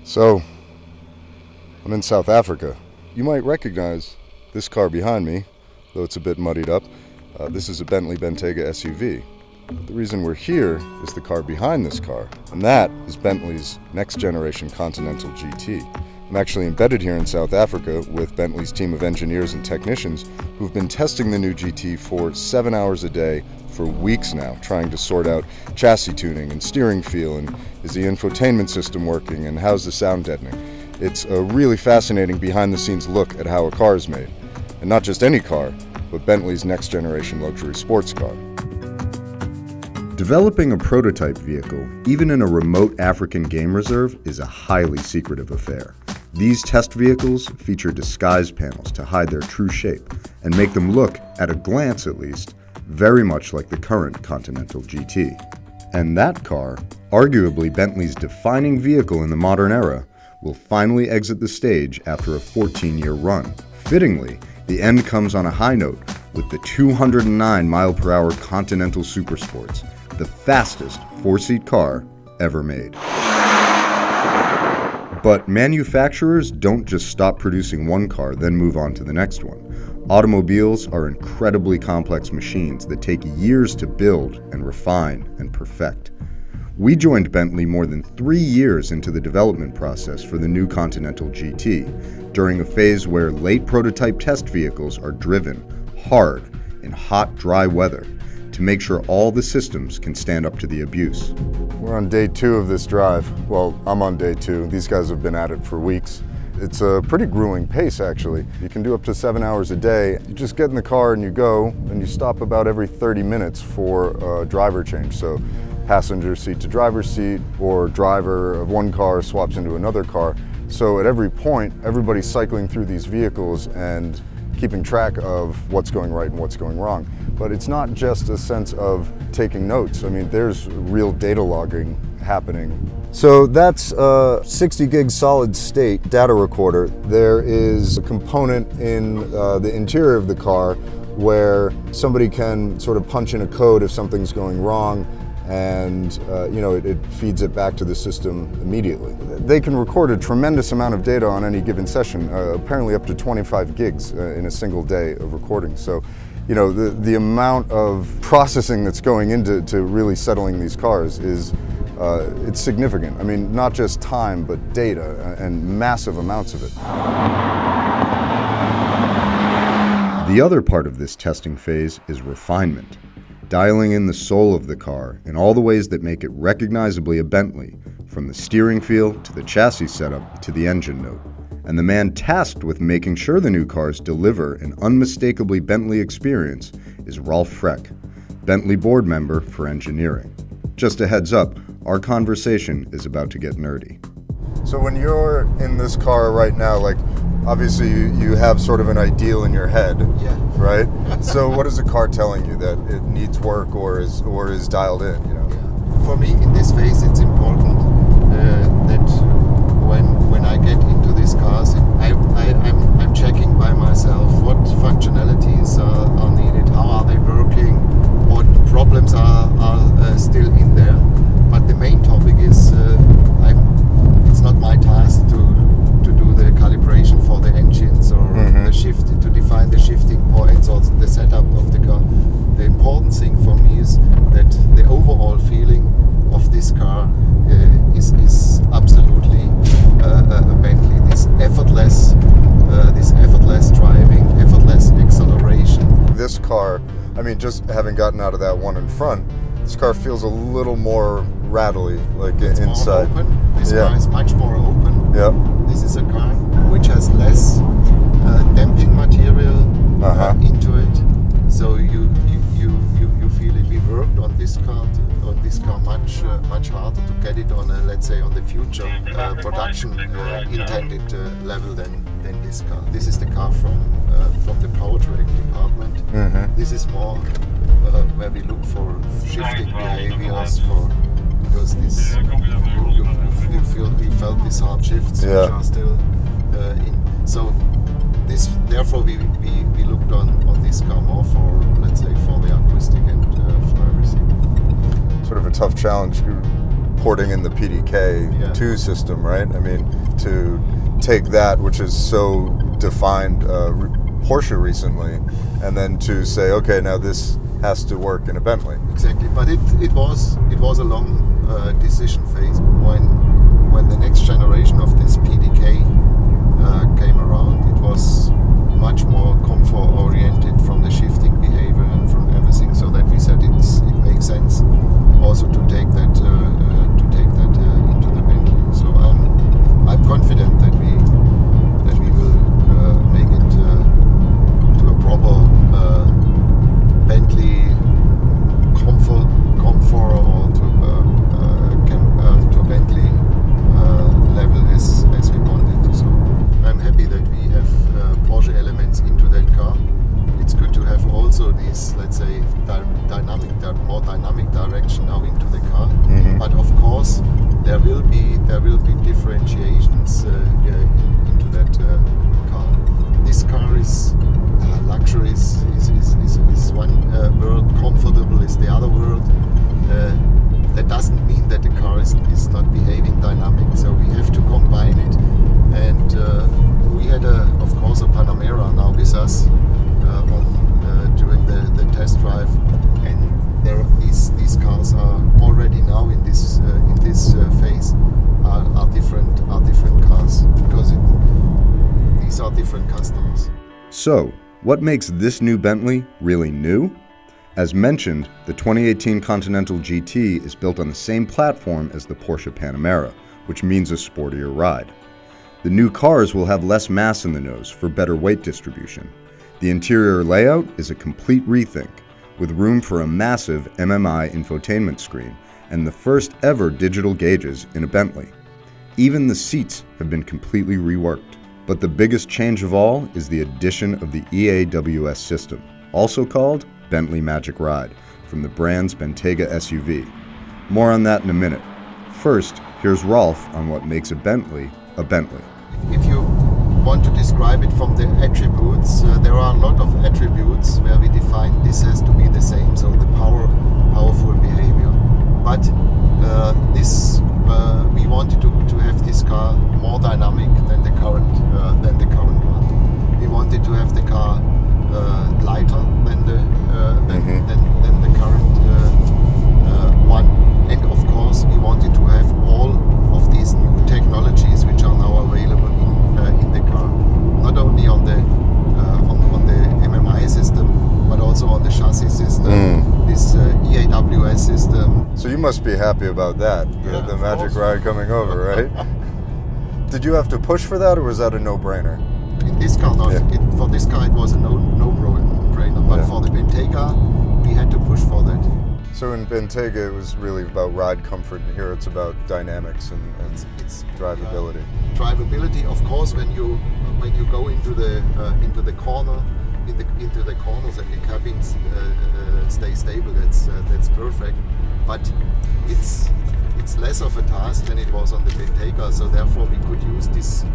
So, I'm in South Africa. You might recognize this car behind me, though it's a bit muddied up. This is a Bentley Bentayga SUV. But the reason we're here is the car behind this car, and that is Bentley's next generation Continental GT. I'm actually embedded here in South Africa with Bentley's team of engineers and technicians who've been testing the new GT for 7 hours a day for weeks now, trying to sort out chassis tuning and steering feel, and is the infotainment system working, and how's the sound deadening. It's a really fascinating behind-the-scenes look at how a car is made. And not just any car, but Bentley's next-generation luxury sports car. Developing a prototype vehicle, even in a remote African game reserve, is a highly secretive affair. These test vehicles feature disguise panels to hide their true shape and make them look, at a glance at least, very much like the current Continental GT. And that car, arguably Bentley's defining vehicle in the modern era, will finally exit the stage after a 14-year run. Fittingly, the end comes on a high note with the 209-mile-per-hour Continental Supersports, the fastest four-seat car ever made. But manufacturers don't just stop producing one car, then move on to the next one. Automobiles are incredibly complex machines that take years to build and refine and perfect. We joined Bentley more than 3 years into the development process for the new Continental GT, during a phase where late prototype test vehicles are driven hard in hot, dry weather to make sure all the systems can stand up to the abuse. We're on day 2 of this drive. Well, I'm on day 2. These guys have been at it for weeks. It's a pretty grueling pace, actually. You can do up to 7 hours a day. You just get in the car and you go, and you stop about every 30 minutes for a driver change. So passenger seat to driver's seat, or driver of one car swaps into another car. So at every point, everybody's cycling through these vehicles and keeping track of what's going right and what's going wrong. But it's not just a sense of taking notes. I mean, there's real data logging happening. So that's a 60 gig solid state data recorder. There is a component in the interior of the car where somebody can sort of punch in a code if something's going wrong, and it feeds it back to the system immediately. They can record a tremendous amount of data on any given session, apparently up to 25 gigs in a single day of recording. So, the amount of processing that's going into really settling these cars is it's significant. I mean, not just time, but data, and massive amounts of it. The other part of this testing phase is refinement. Dialing in the soul of the car in all the ways that make it recognizably a Bentley, from the steering feel to the chassis setup to the engine note. And the man tasked with making sure the new cars deliver an unmistakably Bentley experience is Rolf Freck, Bentley board member for engineering. Just a heads up, our conversation is about to get nerdy. So when you're in this car right now, like, obviously you have sort of an ideal in your head, yeah, right? So what is the car telling you that it needs work or is dialed in? Yeah. For me, in this phase, it's important that when I get into these cars, I'm checking by myself what functionalities are needed, how are they working, what problems are still in there. But the main topic is it's not my task to do the calibration for the engines or the shift, to define the shifting points or the setup of the car. The important thing for me is that the overall feeling of this car is absolutely a Bentley. This effortless driving, effortless acceleration. This car, I mean, just having gotten out of that one in front, this car feels a little more rattly, like it's inside. More open. This car is much more open. Yeah. This is a car which has less damping material into it, so you feel it. We worked on this car much harder to get it on let's say on the future production intended level than this car. This is the car from the powertrain department. This is more where we look for shifting behaviors because this you felt these hard shifts which are still in. So therefore we looked on this car more for, let's say, for the acoustic and for everything. Sort of a tough challenge. porting in the PDK2 system, right? I mean, to take that, which is so defined Porsche recently, and then to say, okay, now this has to work in a Bentley. Exactly, but it was a long decision phase when the next generation of this PDK came around. It was much more comfort oriented from the shifting behavior and from everything, so that we said it makes sense also to take that into the Bentley. So I'm confident that we will make it to a proper Bentley comfort or to a Bentley level as we want it. So I'm happy that we have Porsche elements into that car. It's good to have also these, let's say, more dynamic direction now into the car. Mm-hmm. But of course, there will be differentiations into that car. This car is luxury is one world, comfortable is the other world. That doesn't mean that the car is not behaving dynamic, so we have to combine it. And we had of course a Panamera now with us during the test drive, and these cars are already now in this phase are different cars, because these are different customers. So, what makes this new Bentley really new? As mentioned, the 2018 Continental GT is built on the same platform as the Porsche Panamera, which means a sportier ride. The new cars will have less mass in the nose for better weight distribution. The interior layout is a complete rethink, with room for a massive MMI infotainment screen and the first ever digital gauges in a Bentley. Even the seats have been completely reworked. But the biggest change of all is the addition of the EAWS system, also called Bentley Magic Ride, from the brand's Bentayga SUV. More on that in a minute. First, here's Rolf on what makes a Bentley a Bentley. If you want to describe it from the attributes, there are a lot of attributes where we define this has to be the same, so the powerful behavior. But we wanted to have this car more dynamic than the current one. We wanted to have the car lighter than the current one, and of course we wanted to have all of these new technologies which are now available in the car, not only on the MMI system, but also on the chassis system, this EAWS system. So you must be happy about that, the Magic Ride coming over, right? Did you have to push for that, or was that a no-brainer? In this car, no. Yeah. For this car, it was a no-brainer. But for the Bentayga, we had to push for that. So in Bentayga, it was really about ride comfort, and here it's about dynamics and it's drivability. Drivability, of course, when you go into the corner, into the corners and the cabins stay stable. That's perfect. But it's less of a task than it was on the Bentayga. So therefore, we could use this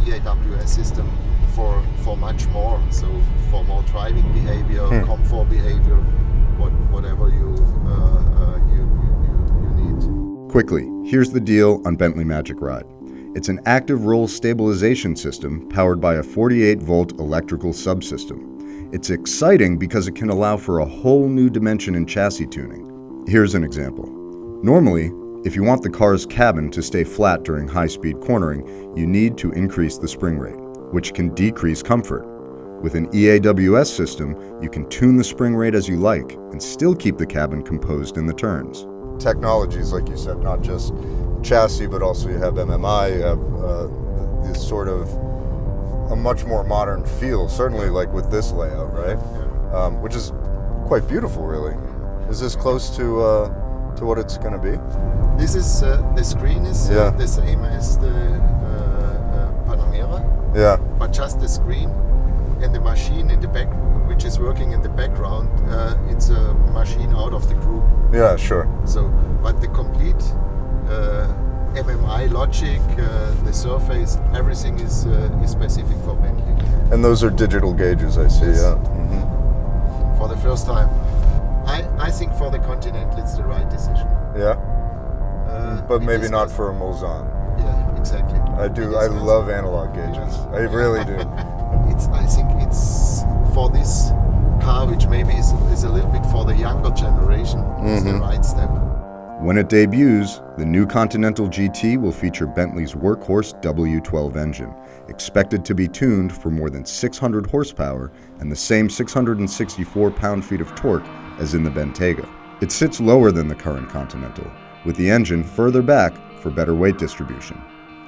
EAWS system for much more. So for more driving behavior, comfort behavior, whatever you need. Quickly, here's the deal on Bentley Magic Ride. It's an active roll stabilization system powered by a 48-volt electrical subsystem. It's exciting because it can allow for a whole new dimension in chassis tuning. Here's an example. Normally, if you want the car's cabin to stay flat during high-speed cornering, you need to increase the spring rate, which can decrease comfort. With an EAWS system, you can tune the spring rate as you like and still keep the cabin composed in the turns. Technologies, like you said, not just chassis, but also you have MMI, you have this sort of a much more modern feel, certainly like with this layout, right? Which is quite beautiful, really. Is this close to what it's going to be? This is the screen is the same as the Panamera. Yeah. But just the screen and the machine in the back, which is working in the background, it's a machine out of the group. Yeah, sure. So, but the complete MMI logic, the surface, everything is specific for Bentley. And those are digital gauges, I see. Yes. Yeah. For the first time. I think for the Continental it's the right decision. Yeah. but maybe not for a Mulsanne. Yeah, exactly. I do. I love analog gauges. I really do. I think it's for this car, which maybe is a little bit for the younger generation, is the right step. When it debuts, the new Continental GT will feature Bentley's workhorse W12 engine, expected to be tuned for more than 600 horsepower and the same 664 pound-feet of torque as in the Bentayga. It sits lower than the current Continental, with the engine further back for better weight distribution.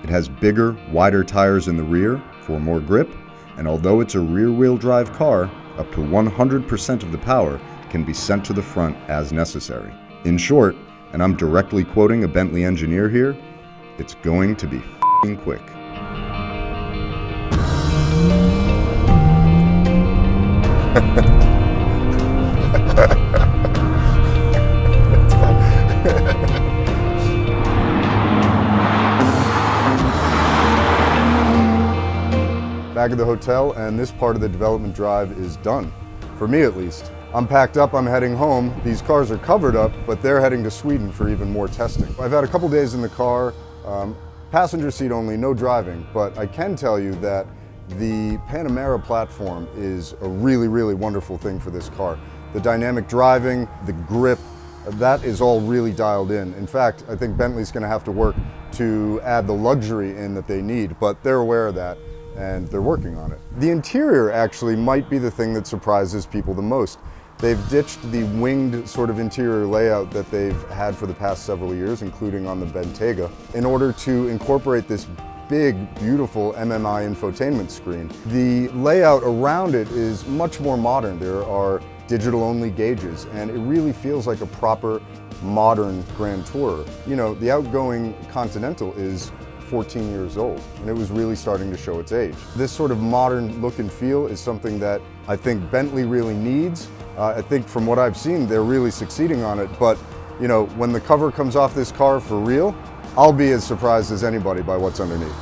It has bigger, wider tires in the rear for more grip, and although it's a rear-wheel drive car, up to 100% of the power can be sent to the front as necessary. In short, and I'm directly quoting a Bentley engineer here, it's going to be f***ing quick. Back at the hotel, and this part of the development drive is done. For me at least. I'm packed up, I'm heading home. These cars are covered up, but they're heading to Sweden for even more testing. I've had a couple days in the car, passenger seat only, no driving, but I can tell you that the Panamera platform is a really, really wonderful thing for this car. The dynamic driving, the grip, that is all really dialed in. In fact, I think Bentley's gonna have to work to add the luxury in that they need, but they're aware of that and they're working on it. The interior actually might be the thing that surprises people the most. They've ditched the winged sort of interior layout that they've had for the past several years, including on the Bentayga, in order to incorporate this big, beautiful MMI infotainment screen. The layout around it is much more modern. There are digital-only gauges, and it really feels like a proper, modern Grand Tourer. You know, the outgoing Continental is 14 years old, and it was really starting to show its age. This sort of modern look and feel is something that I think Bentley really needs. I think from what I've seen, they're really succeeding on it, but you know, when the cover comes off this car for real, I'll be as surprised as anybody by what's underneath.